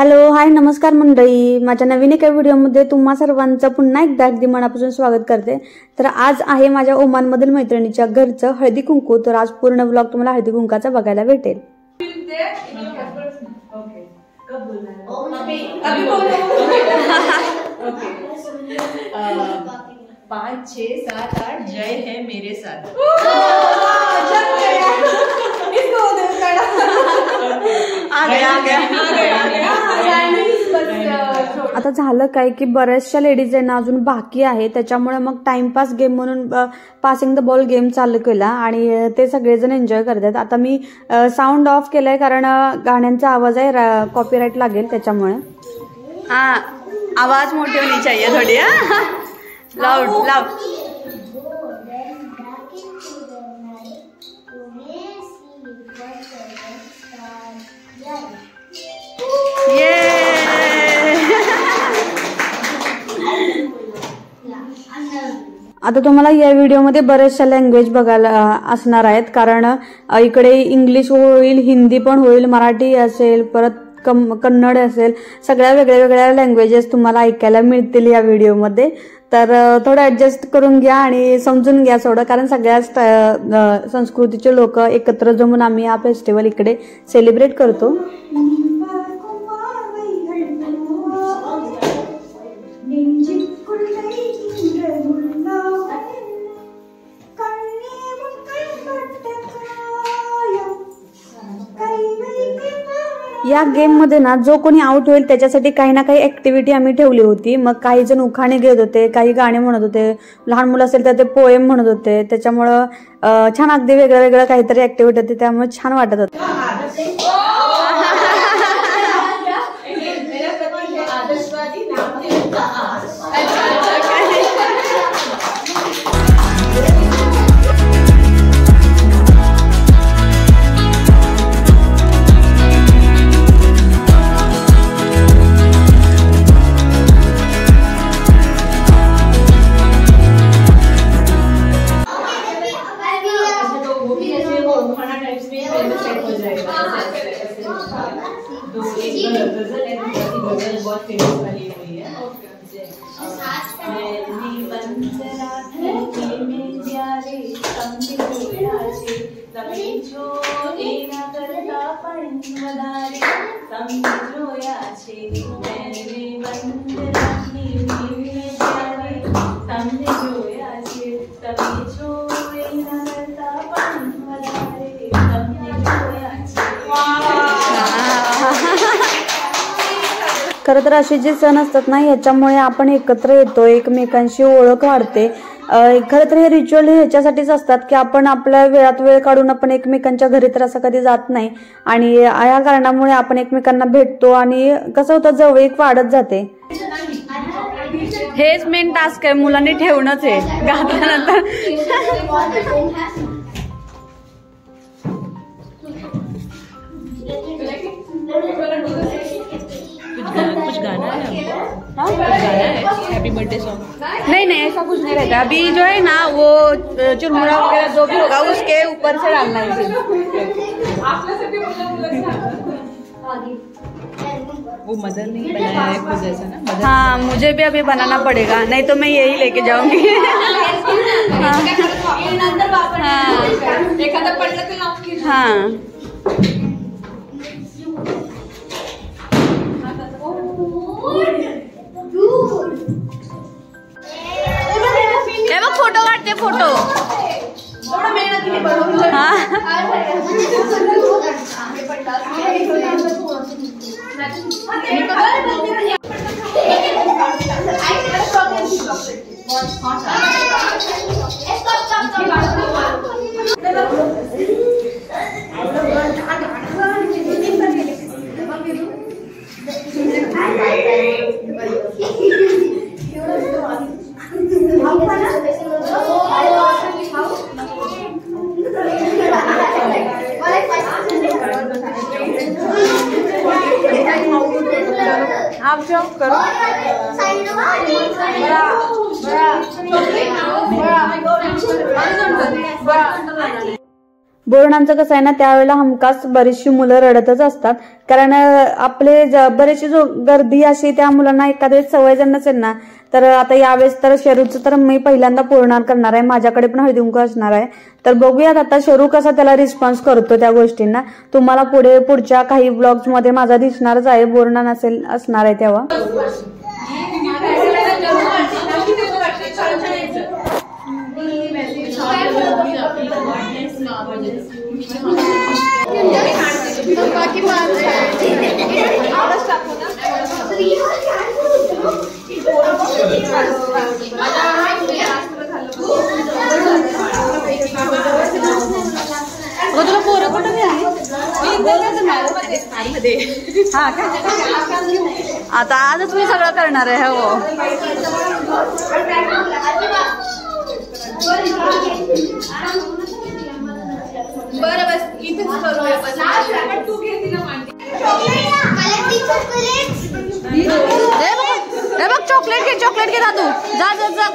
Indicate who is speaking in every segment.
Speaker 1: Hello hi नमस्कार मंडळी, माझ्या नवीन एका व्हिडिओमध्ये तुम्हा सर्वांचं पुन्हा एकदा अगदी मनापासून स्वागत करते। तर आज आहे माझ्या ओमानमधील मैत्रिणीच्या घरचं हळदी कुंकू। तर आज पूर्ण व्लॉग तुम्हाला हळदी कुंकाचा बघायला भेटेल।
Speaker 2: पाँच छः सात आठ जय है मेरे साथ।
Speaker 1: आता झालं काय की बऱ्याचशा लेडीज आहे ना अजून बाकी आहे, त्याच्यामुळे मग टाइमपास गेम म्हणून पासिंग द बॉल गेम चालू केला आणि ते सगळेजण एन्जॉय करतात। आता मी साऊंड ऑफ केलाय कारण गाण्यांचा आवाज आहे, कॉपीराइट लागेल त्याच्यामुळे। हाँ आवाज मोठी होनी चाहिए थोड़ी, लाउड लाउड। आता तुम्हाला या व्हिडिओमध्ये बऱ्याचशा लँग्वेज बघायला असणार आहेत, कारण इकडे इंग्लिश होईल, हिंदी पण होईल, मराठी असेल, परत कन्नड असेल, सगळ्या वेगळ्या वेगळ्या लँग्वेजेस तुम्हाला ऐकायला मिळतील या व्हिडिओमध्ये। तर थोडं ऍडजस्ट करून घ्या आणि समजून घ्या थोडं, कारण सगळ्याच संस्कृतीचे लोक एकत्र जमून आम्ही हा फेस्टिवल इकडे सेलिब्रेट करतो। या गेम मध्ये ना जो कोणी आउट होईल त्याच्यासाठी काही ना काही ऍक्टिव्हिटी आम्ही ठेवली होती। मग काही जण उखाणे घेत होते, काही गाणे म्हणत होते, लहान मुलं असेल तर ते पोएम म्हणत होते, त्याच्यामुळं छान अगदी वेगळं वेगळं काहीतरी ऍक्टिव्हिटी होती, त्यामुळे छान वाटत होतं। खरं तर असे जे सण असतात ना ह्याच्यामुळे आपण एकत्र येतो, एकमेकांशी ओळख वाढते। खरं तर हे रिच्युअल ह्याच्यासाठीच असतात की आपण आपल्या वेळात वेळ काढून आपण एकमेकांच्या घरी तर असं कधी जात नाही, आणि या कारणामुळे आपण एकमेकांना भेटतो आणि कसं होतं जवळीक वाढत जाते। हेच मेन टास्क आहे, मुलांनी ठेवणंच आहे घातल्यानंतर।
Speaker 2: कुछ गाना है, हाँ कुछ गाना है, हैप्पी बर्थडे सॉन्ग।
Speaker 1: नहीं नहीं ऐसा कुछ नहीं रहता, अभी जो है ना वो चुरमुरा वगैरह जो भी होगा उसके ऊपर से डालना है।
Speaker 2: वो मदर ने बनाया है खुद ऐसा ना?
Speaker 1: हाँ मुझे भी अभी बनाना पड़ेगा, नहीं तो मैं यही लेके जाऊंगी। हाँ फोटो काढते, फोटो आप जाओ करो। बोरणांचं कसं आहे ना, त्यावेळेला हमखास बरीचशी मुलं रडतच असतात, कारण आपले बरेचशी जो गर्दी अशी त्या मुलांना एखाद्या वेळेस सवय जर नसेल ना, तर आता यावेळेस तर शरूचं तर मी पहिल्यांदा पूर्ण करणार आहे, माझ्याकडे पण हळदी कुंकू असणार आहे. तर बघूयात आता शरू कसा त्याला रिस्पॉन्स करतो त्या गोष्टींना. तुम्हाला पुढच्या काही ब्लॉग्स मध्ये माझा दिसणारच आहे, बोरणान असणार आहे तेव्हा.
Speaker 2: तुला पोरं कुठं मिळाली? हा का?
Speaker 1: आता आजच मी सगळं करणार आहे. हो
Speaker 2: बरं बस इथेच करूया. पण तू घे तिला मांडी.
Speaker 1: हे बघ चॉकलेट घे दादू. जा जा जा.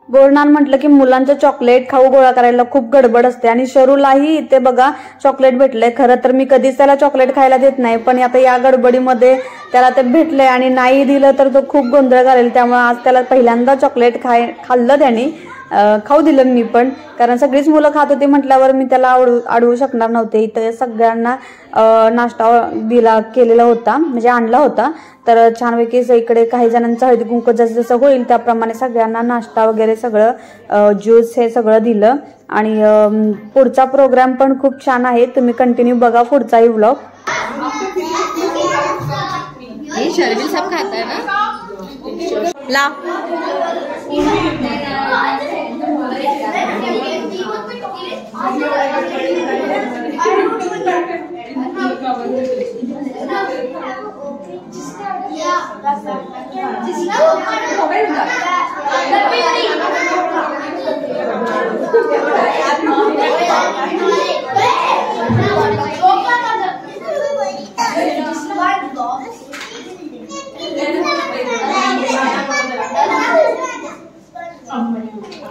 Speaker 1: बोरणान म्हटलं की मुलांचं चॉकलेट खाऊ गोळा करायला खूप गडबड असते, आणि शरूलाही इथे बघा चॉकलेट भेटलंय. खरं तर मी कधीच त्याला चॉकलेट खायला देत नाही, पण आता या गडबडीमध्ये त्याला ते भेटलंय आणि नाही दिलं तर तो खूप गोंधळ घालेल. त्यामुळे आज त्याला पहिल्यांदा चॉकलेट खाल्लं त्याने. खाऊ दिलं मी पण, कारण सगळीच मुलं खात होती म्हटल्यावर मी त्याला अडवू शकणार नव्हते. इथं सगळ्यांना नाश्ता केलेला होता, म्हणजे आणला होता. तर छानपैकी इकडे काही जणांचं हळदी कुंकू जसं जसं होईल त्याप्रमाणे सगळ्यांना नाश्ता वगैरे सगळं ज्यूस हे सगळं दिलं. आणि पुढचा प्रोग्राम पण खूप छान आहे, तुम्ही कंटिन्यू बघा पुढचाही व्लॉग.
Speaker 2: शर्विल सब खाता है ना ला.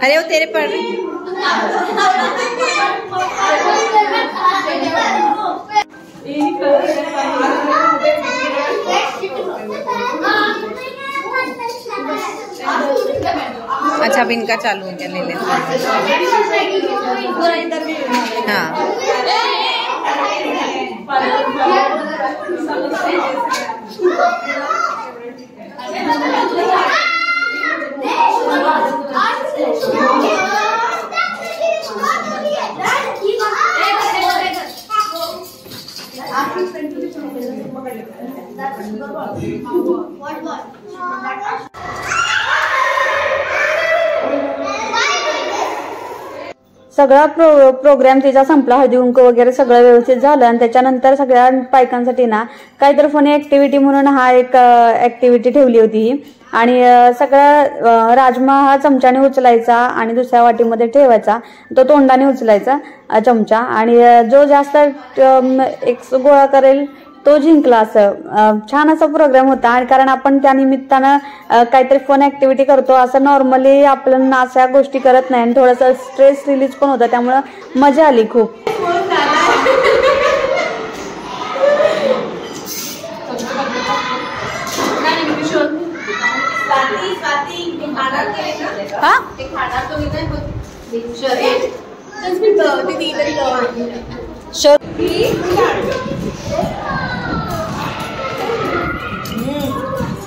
Speaker 2: अरे वो तेरे पड़ रही. अच्छा अब इनका चालू हो गया, ले लेते हाँ.
Speaker 1: सगळा प्रोग्राम तिचा संपला, हळदी कुंकू वगैरे सगळं व्यवस्थित झालं. आणि त्याच्यानंतर सगळ्या बायकांसाठी ना काहीतरी फनी ऍक्टिव्हिटी म्हणून हा एक ऍक्टिव्हिटी ठेवली होती. आणि सगळं राजमा हा चमच्याने उचलायचा आणि दुसऱ्या वाटीमध्ये ठेवायचा, तो तोंडाने उचलायचा चमचा, आणि जो जास्त एक गोळा करेल तो जिंकला. असं छान असा प्रोग्राम होता. आणि कारण आपण त्या निमित्तानं काहीतरी फन ऍक्टिव्हिटी करतो, असं नॉर्मली आपण अशा गोष्टी करत नाही, आणि थोडंसं स्ट्रेस रिलीज पण होतं, त्यामुळं मजा आली खूप.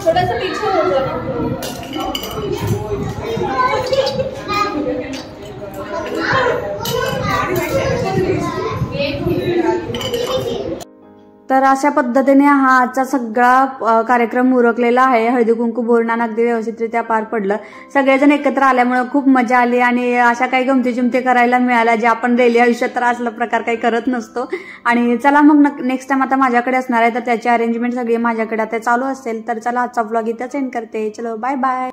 Speaker 2: थोडासा पीछे हो जाना.
Speaker 1: तर अशा पद्धतीने हा आजचा सगळा कार्यक्रम उरकलेला आहे. हळदी कुंकू बोलणं अगदी व्यवस्थितरित्या पार पडलं. सगळेजण एकत्र आल्यामुळे खूप मजा आली आणि अशा काही गमती जमती करायला मिळाल्या जे आपण डेली आयुष्यात तर असला प्रकार काही करत नसतो. आणि चला मग नेक्स्ट टाइम आता माझ्याकडे असणार आहे तर त्याची अरेंजमेंट सगळी माझ्याकडे आता चालू असेल. तर चला आजचा व्लॉग इथंच एंड करते. चलो बाय बाय.